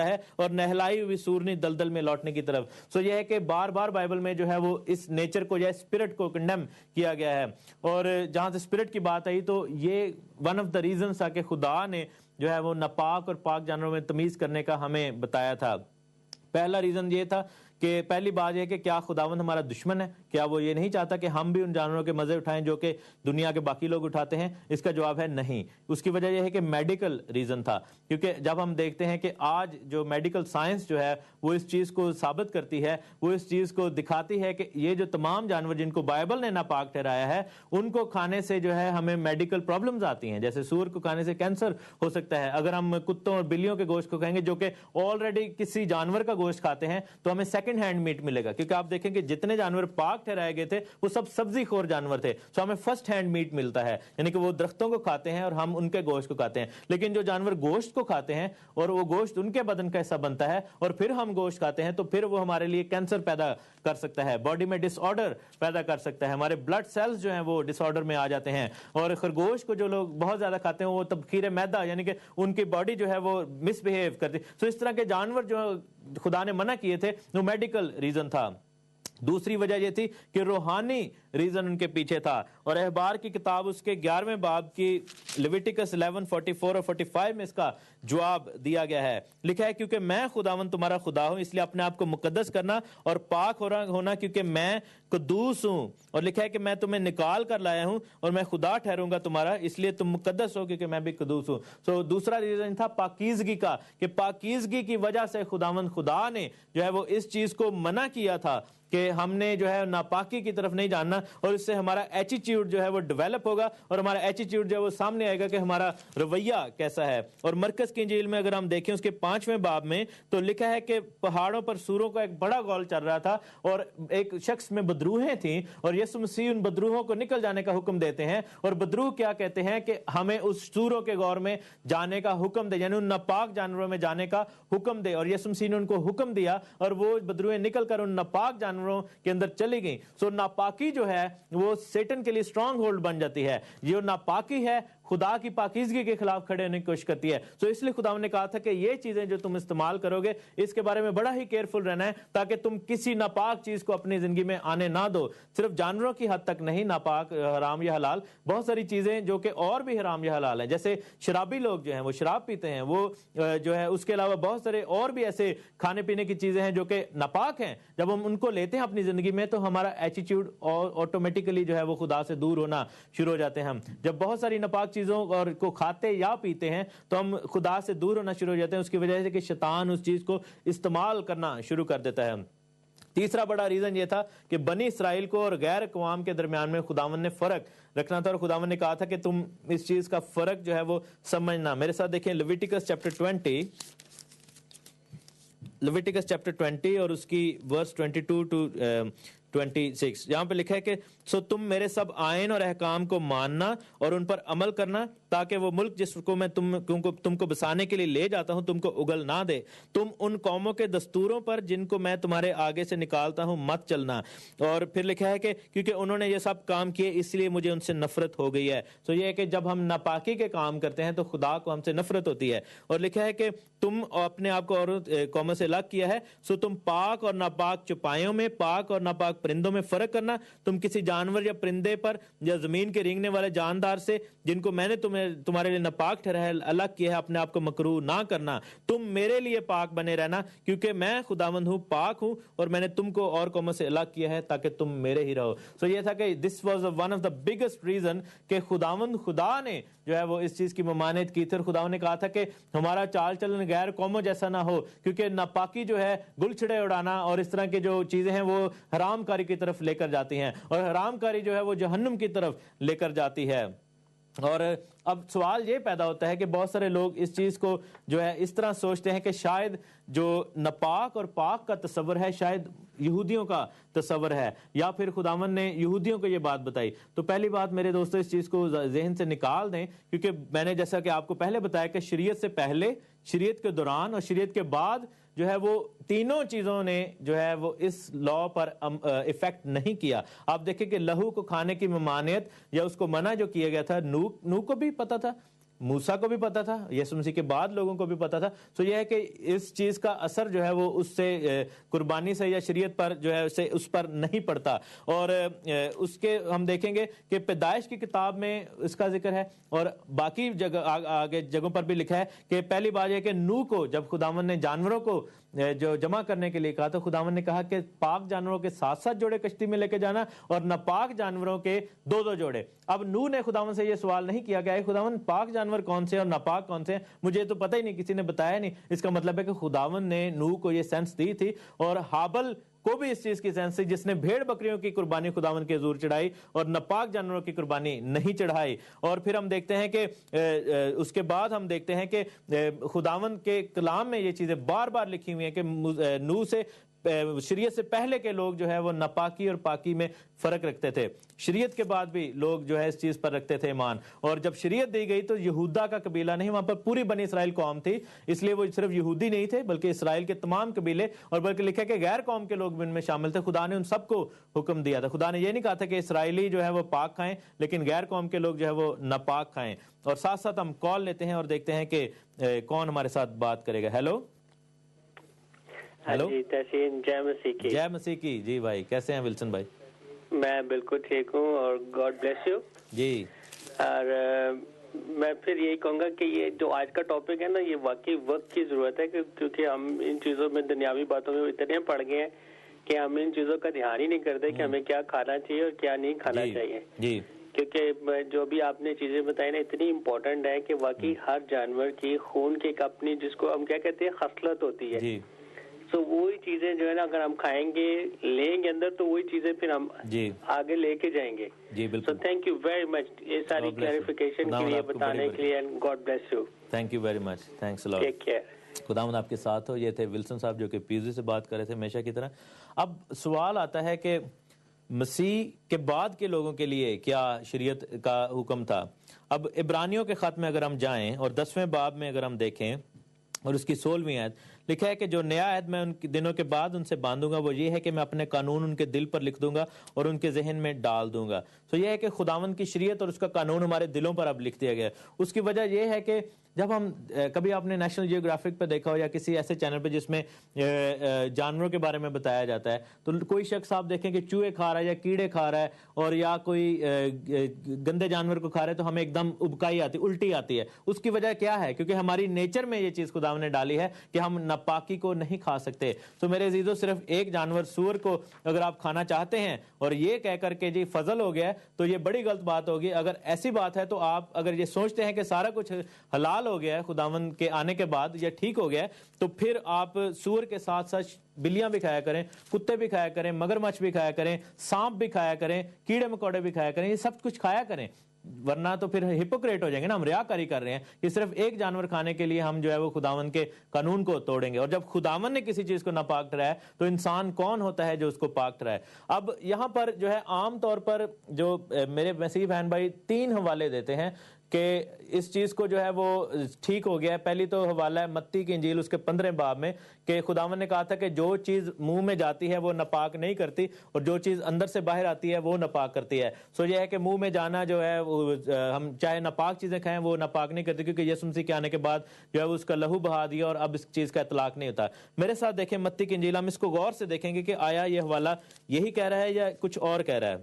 ہے اور نہلائی ہوئی سورنی دلدل میں لوٹنے کی طرف. سو یہ ہے کہ بار بار بائبل میں جو ہے وہ اس نیچر کو یا اسپرٹ کو کنڈیم کیا گیا ہے. اور جہاں سے اسپرٹ کی بات آئی تو یہ ون آف دا ریزنس تھا کہ خدا نے جو ہے وہ ناپاک اور پاک جانوروں میں تمیز کرنے کا ہمیں بتایا تھا. پہلا ریزن یہ تھا کہ پہلی بات یہ کہ کیا خداوند ہمارا دشمن ہے؟ کیا وہ یہ نہیں چاہتا کہ ہم بھی ان جانوروں کے مزے اٹھائیں جو کہ دنیا کے باقی لوگ اٹھاتے ہیں؟ اس کا جواب ہے نہیں. اس کی وجہ یہ ہے کہ میڈیکل ریزن تھا. کیونکہ جب ہم دیکھتے ہیں کہ آج جو میڈیکل سائنس جو ہے وہ اس چیز کو ثابت کرتی ہے, وہ اس چیز کو دکھاتی ہے کہ یہ جو تمام جانور جن کو بائبل نے ناپاک ٹھہرایا ہے ان کو کھانے سے جو ہے ہمیں میڈیکل پرابلمز آتی ہیں. جیسے سور کو کھانے سے کینسر ہو سکتا ہے. اگر ہم کتوں اور بلیوں کے گوشت کو کھائیں گے جو کہ آلریڈی کسی جانور کا گوشت کھاتے ہیں تو ہمیں سیکنڈ ہینڈ میٹ ملے گا. کیونکہ آپ دیکھیں کہ جتنے جانور پاک ٹھہرائے گئے تھے وہ سب سبزی خور جانور تھے. سو ہمیں فرسٹ ہینڈ میٹ ملتا ہے, یعنی کہ وہ درختوں کو کھاتے ہیں اور ہم ان کے گوشت کو کھاتے ہیں. لیکن جو جانور گوشت کو کھاتے ہیں اور وہ گوشت ان کے بدن کا حصہ بنتا ہے اور پھر ہم گوشت کھاتے ہیں تو پھر وہ ہمارے لیے کینسر پیدا کر سکتا ہے, باڈی میں ڈس آرڈر پیدا کر سکتا ہے, ہمارے بلڈ سیلز جو ہیں وہ ڈس آرڈر میں آ جاتے ہیں. اور خرگوش کو جو لوگ بہت زیادہ کھاتے ہیں وہ تبخیر معدہ, یعنی کہ ان کی باڈی جو ہے وہ مس بہیو کرتی. سو اس طرح کے جانور جو خدا نے منع کیے تھے وہ میڈیکل ریزن تھا. دوسری وجہ یہ تھی کہ روحانی ریزن ان کے پیچھے تھا. اور احبار کی کتاب اس کے 11ویں باب کی لیویٹیکس 11:44 اور 45 میں اس کا جواب دیا گیا ہے. لکھا ہے کیونکہ میں خداوند تمہارا خدا ہوں, اس لیے اپنے آپ کو مقدس کرنا اور پاک ہونا کیونکہ میں قدوس ہوں. اور لکھا ہے کہ میں تمہیں نکال کر لایا ہوں اور میں خدا ٹھہروں گا تمہارا, اس لیے تم مقدس ہو کیونکہ میں بھی قدوس ہوں. سو دوسرا ریزن تھا پاکیزگی کا, کہ پاکیزگی کی وجہ سے خداوند خدا نے جو ہے وہ اس چیز کو منع کیا تھا کہ ہم نے جو ہے ناپاکی کی طرف نہیں جاننا, اور اس سے ہمارا ایٹیٹیوڈ جو ہے وہ ڈیولپ ہوگا اور ہمارا ایٹیٹیوڈ جو ہے وہ سامنے آئے گا کہ ہمارا رویہ کیسا ہے. اور مرکز کی انجیل میں اگر ہم دیکھیں اس کے 5ویں باب میں تو لکھا ہے کہ پہاڑوں پر سوروں کا ایک بڑا غول چل رہا تھا اور ایک شخص میں بدروہیں تھیں, اور یسوع مسیح ان بدروہوں کو نکل جانے کا حکم دیتے ہیں. اور بدروہ کیا کہتے ہیں کہ ہمیں اس سوروں کے غور میں جانے کا حکم دے, یعنی ان ناپاک جانوروں میں جانے کا حکم دے. اور یسوع مسیح نے ان کو حکم دیا اور وہ بدروہیں نکل کر ان ناپاک جانوروں کے اندر چلی گئیں. سو ناپاکی جو ہے وہ سیٹن کے لیے اسٹرانگ ہولڈ بن جاتی ہے. یہ ناپاکی ہے خدا کی پاکیزگی کے خلاف کھڑے ہونے کی کوشش کرتی ہے. سو اس لیے خدا نے کہا تھا کہ یہ چیزیں جو تم استعمال کرو گے اس کے بارے میں بڑا ہی کیئرفل رہنا ہے تاکہ تم کسی ناپاک چیز کو اپنی زندگی میں آنے نہ دو. صرف جانوروں کی حد تک نہیں ناپاک حرام یا حلال, بہت ساری چیزیں جو کہ اور بھی حرام یا حلال ہیں. جیسے شرابی لوگ جو ہیں وہ شراب پیتے ہیں, وہ جو ہے اس کے علاوہ بہت سارے اور بھی ایسے کھانے پینے کی چیزیں ہیں جو کہ ناپاک ہیں. جب ہم ان کو لیتے ہیں اپنی زندگی میں تو ہمارا ایٹیٹیوڈ آٹومیٹیکلی جو ہے وہ خدا سے دور ہونا شروع ہو جاتے ہیں. ہم جب بہت ساری ناپاک چیزوں اور کو کھاتے یا پیتے ہیں تو ہم خدا سے دور ہونا شروع ہو جاتے ہیں, اس کی وجہ سے کہ شیطان اس چیز کو استعمال کرنا شروع کر دیتا ہے. تیسرا بڑا ریزن یہ تھا کہ بنی اسرائیل کو اور غیر اقوام کے درمیان میں خداوند نے فرق رکھنا تھا, اور خداوند نے کہا تھا کہ تم اس چیز کا فرق جو ہے وہ سمجھنا. میرے ساتھ دیکھیں لیویٹیکس چیپٹر 20 اور اس کی ورس 22 to 26. یہاں پہ لکھا ہے کہ سو تم میرے سب آئین اور احکام کو ماننا اور ان پر عمل کرنا تاکہ وہ ملک جس کو میں تم کو بسانے کے لیے لے جاتا ہوں تم کو اگل نہ دے. تم ان قوموں کے دستوروں پر جن کو میں تمہارے آگے سے نکالتا ہوں مت چلنا. اور پھر لکھا ہے کہ کیونکہ انہوں نے یہ سب کام کیے اس لیے مجھے ان سے نفرت ہو گئی ہے. سو یہ ہے کہ جب ہم ناپاکی کے کام کرتے ہیں تو خدا کو ہم سے نفرت ہوتی ہے. اور لکھا ہے کہ تم اپنے آپ کو اور قوموں سے الگ کیا ہے, سو تم پاک اور ناپاک چوپایوں میں, پاک اور ناپاک پرندوں میں فرق کرنا. تم کسی جانور یا پرندے پر یا زمین کے رینگنے والے جاندار سے جن کو میں نے تمہارے لیے ناپاک ٹھہرایا الگ کیا ہے اپنے آپ کو مکروہ نہ کرنا. تم میرے لیے پاک بنے رہنا کیونکہ میں خداوند ہوں, پاک ہوں, اور میں نے تم کو اور قوموں سے الگ کیا ہے تاکہ تم میرے ہی رہو. سو یہ تھا کہ this was one of the biggest reason کہ خداوند خدا نے جو ہے وہ اس چیز کی ممانعت کی تھی, اور خداوند نے کہا تھا کہ ہمارا چال چلن غیر قوموں جیسا نہ ہو, کیونکہ ناپاکی جو ہے گل چھڑے اڑانا اور اس طرح کی جو چیزیں ہیں وہ حرام کاری کی طرف لے کر جاتی ہیں, اور حرام کاری جو ہے وہ جہنم کی طرف لے کر جاتی ہے. اور اب سوال یہ پیدا ہوتا ہے کہ بہت سارے لوگ اس چیز کو جو ہے اس طرح سوچتے ہیں کہ شاید جو ناپاک اور پاک کا تصور ہے شاید یہودیوں کا تصور ہے, یا پھر خداوند نے یہودیوں کو یہ بات بتائی. تو پہلی بات میرے دوستو اس چیز کو ذہن سے نکال دیں, کیونکہ میں نے جیسا کہ آپ کو پہلے بتایا کہ شریعت سے پہلے, شریعت کے دوران اور شریعت کے بعد جو ہے وہ تینوں چیزوں نے جو ہے وہ اس لا پر افیکٹ نہیں کیا. آپ دیکھیں کہ لہو کو کھانے کی ممانعت یا اس کو منع جو کیا گیا تھا, نوح کو بھی پتا تھا موسیٰ کو بھی پتا تھا, یسوع مسیح کے بعد لوگوں کو بھی پتا تھا. سو یہ ہے کہ اس چیز کا اثر جو ہے وہ اس سے قربانی سے یا شریعت پر جو ہے اس پر نہیں پڑتا. اور اس کے ہم دیکھیں گے کہ پیدائش کی کتاب میں اس کا ذکر ہے, اور باقی جگہ آگے جگہوں پر بھی لکھا ہے کہ پہلی بات یہ کہ نوح کو جب خداوند نے جانوروں کو جو جمع کرنے کے لیے کہا تو خداوند نے کہا کہ پاک جانوروں کے 7 جوڑے کشتی میں لے کے جانا اور ناپاک جانوروں کے 2 جوڑے. اب نوح نے خداوند سے یہ سوال نہیں کیا کہ اے خداوند پاک جانور کون سے اور ناپاک کون سے ہیں, مجھے تو پتہ ہی نہیں, کسی نے بتایا نہیں. اس کا مطلب ہے کہ خداوند نے نوح کو یہ سینس دی تھی, اور حابل کو بھی اس چیز کی سینس تھی جس نے بھیڑ بکریوں کی قربانی خداوند کے حضور چڑھائی اور ناپاک جانوروں کی قربانی نہیں چڑھائی. اور پھر ہم دیکھتے ہیں کہ اس کے بعد ہم دیکھتے ہیں کہ خداوند کے کلام میں یہ چیزیں بار بار لکھی ہوئی ہیں کہ نوح سے شریعت سے پہلے کے لوگ جو ہے وہ ناپاکی اور پاکی میں فرق رکھتے تھے, شریعت کے بعد بھی لوگ جو ہے اس چیز پر رکھتے تھے ایمان. اور جب شریعت دی گئی تو یہودا کا قبیلہ نہیں, وہاں پر پوری بنی اسرائیل قوم تھی, اس لیے وہ صرف یہودی نہیں تھے بلکہ اسرائیل کے تمام قبیلے, اور بلکہ لکھا ہے کہ غیر قوم کے لوگ بھی ان میں شامل تھے. خدا نے ان سب کو حکم دیا تھا. خدا نے یہ نہیں کہا تھا کہ اسرائیلی جو ہے وہ پاک کھائیں لیکن غیر قوم کے لوگ جو ہے وہ ناپاک کھائیں. اور ساتھ ساتھ ہم کال لیتے ہیں اور دیکھتے ہیں کہ کون ہمارے ساتھ بات کرے گا. ہیلو ہیلو, جے مسیح کی. جے مسیح کی. جی بھائی, کیسے ہیں ولسن بھائی؟ میں بالکل ٹھیک ہوں, اور گاڈ بلیس یو. جی, اور میں پھر یہی کہوں گا کہ یہ جو آج کا ٹاپک ہے نا, یہ واقعی وقت کی ضرورت ہے, کیونکہ ہم ان چیزوں میں دنیاوی باتوں میں اتنے پڑ گئے ہیں کہ ہم ان چیزوں کا دھیان ہی نہیں کرتے کہ ہمیں کیا کھانا چاہیے اور کیا نہیں کھانا چاہیے. جی, کیونکہ جو بھی آپ نے چیزیں بتائی نا اتنی امپورٹنٹ ہے کہ واقعی ہر جانور کی خون کی ایک اپنی, جس کو ہم کیا کہتے ہیں, خصلت ہوتی ہے. جی, تو وہی چیزیں جو ہے نا اگر ہم کھائیں گے لیں گے اندر تو وہی چیزیں پھر ہم آگے لے کے جائیں گے. جی بالکل. So thank you very much یہ ساری کلیریفیکیشن کے لیے, بتانے کے لیے. God bless you. Thank you very much. Thanks allot. Take care. خداوند آپ کے ساتھ ہو. یہ تھے ولسن صاحب جو کہ پیوزی سے بات کر رہے تھے ہمیشہ کی طرح. اب سوال آتا ہے کہ مسیح کے بعد کے لوگوں کے لیے کیا شریعت کا حکم تھا. اب عبرانیوں کے خط میں اگر ہم جائیں اور 10ویں باب میں اگر ہم دیکھیں اور اس کی 16ویں آیت لکھا ہے کہ جو نیا عہد میں ان دنوں کے بعد ان سے باندھوں گا وہ یہ ہے کہ میں اپنے قانون ان کے دل پر لکھ دوں گا اور ان کے ذہن میں ڈال دوں گا. تو یہ ہے کہ خداوند کی شریعت اور اس کا قانون ہمارے دلوں پر اب لکھ دیا گیا. اس کی وجہ یہ ہے کہ جب ہم کبھی آپ نے نیشنل جیوگرافک پہ دیکھا ہو یا کسی ایسے چینل پہ جس میں جانوروں کے بارے میں بتایا جاتا ہے, تو کوئی شخص آپ دیکھیں کہ چوہے کھا رہا ہے یا کیڑے کھا رہا ہے اور یا کوئی گندے جانور کو کھا رہا ہے تو ہمیں ایک دم ابکائی آتی, الٹی آتی ہے. اس کی وجہ کیا ہے؟ کیونکہ ہماری نیچر میں یہ چیز خداوند نے ڈالی ہے کہ ہم ناپاکی کو نہیں کھا سکتے. تو میرے عزیزو, صرف ایک جانور سور کو اگر آپ کھانا چاہتے ہیں اور یہ کہہ کر کے جی فضل ہو گیا ہے تو یہ بڑی غلط بات ہوگی. اگر ایسی بات ہے تو آپ اگر یہ سوچتے ہیں کہ سارا کچھ حلال ہو گیا ہے خداوند کے آنے کے بعد, یہ ٹھیک ہو گیا ہے, تو پھر آپ سور کے ساتھ ساتھ بلیاں بھی کھایا کریں, کتے بھی کھایا کریں, مگرمچھ بھی کھایا کریں, سانپ بھی کھایا کریں, کیڑے مکوڑے بھی کھایا کریں, یہ سب کچھ کھایا کریں. ورنہ تو پھر ہپوکریٹ ہو جائیں گے نا, ہم ریاکاری کر رہے ہیں کہ صرف ایک جانور کھانے کے لیے ہم جو ہے وہ خداوند کے قانون کو توڑیں گے. اور جب خداوند نے کسی چیز کو ناپاک ٹھہرایا تو انسان کون ہوتا ہے جو اس کو پاک ٹھہرائے؟ اب یہاں پر جو ہے عام طور پر جو میرے مسیح بہن بھائی 3 حوالے دیتے ہیں کہ اس چیز کو جو ہے وہ ٹھیک ہو گیا ہے. پہلی تو حوالہ ہے متی کی انجیل اس کے 15 باب میں کہ خداوند نے کہا تھا کہ جو چیز منہ میں جاتی ہے وہ ناپاک نہیں کرتی اور جو چیز اندر سے باہر آتی ہے وہ ناپاک کرتی ہے. سو یہ ہے کہ منہ میں جانا جو ہے ہم چاہے ناپاک چیزیں کھائیں وہ ناپاک نہیں کرتی, کیونکہ یسوع مسیح کے آنے کے بعد جو ہے اس کا لہو بہا دیا اور اب اس چیز کا اطلاق نہیں ہوتا. میرے ساتھ دیکھیں متی کی انجیل, ہم اس کو غور سے دیکھیں گے کہ آیا یہ حوالہ یہی کہہ رہا ہے یا کچھ اور کہہ رہا ہے.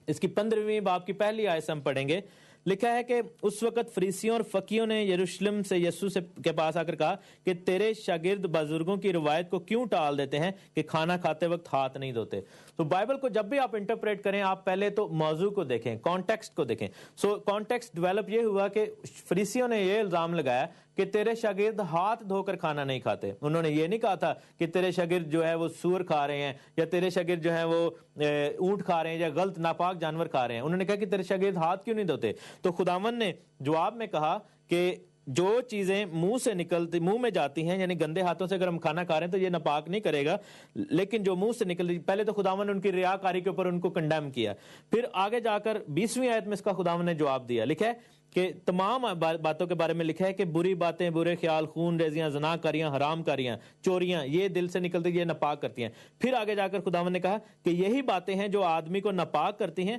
اس کی 15ویں باب کی پہلی آیت سے ہم پڑھیں گے. لکھا ہے کہ اس وقت فریسیوں اور فقیوں نے یروشلم سے یسوع کے پاس آ کر کہا کہ تیرے شاگرد بزرگوں کی روایت کو کیوں ٹال دیتے ہیں کہ کھانا کھاتے وقت ہاتھ نہیں دھوتے. تو بائبل کو جب بھی آپ انٹرپریٹ کریں آپ پہلے تو موضوع کو دیکھیں, کانٹیکسٹ کو دیکھیں. سو کانٹیکسٹ ڈیولپ یہ ہوا کہ فریسیوں نے یہ الزام لگایا کہ تیرے شاگرد ہاتھ دھو کر کھانا نہیں کھاتے. انہوں نے یہ نہیں کہا تھا کہ تیرے شاگرد جو ہے وہ سور کھا رہے ہیں یا تیرے شاگرد جو ہے وہ اونٹ کھا رہے ہیں یا غلط ناپاک جانور کھا رہے ہیں. انہوں نے کہا کہ تیرے شاگرد ہاتھ کیوں نہیں دھوتے. تو خداوند نے جواب میں کہا کہ جو چیزیں منہ میں جاتی ہیں, یعنی گندے ہاتھوں سے اگر ہم کھانا کھا رہے ہیں تو یہ ناپاک نہیں کرے گا, لیکن جو منہ سے نکل, پہلے تو خداوند نے ان کی ریاکاری کے اوپر ان کو کنڈیم کیا. پھر آگے جا کر 20ویں آیت میں اس کا خداوند نے جواب دیا. لکھا ہے کہ تمام باتوں کے بارے میں لکھا ہے کہ بری باتیں, برے خیال, خون ریزیاں, زنا کاریاں, حرام کاریاں, چوریاں, یہ دل سے نکلتی, یہ ناپاک کرتی ہیں. پھر آگے جا کر خداوند نے کہا کہ یہی باتیں ہیں جو آدمی کو ناپاک کرتی ہیں,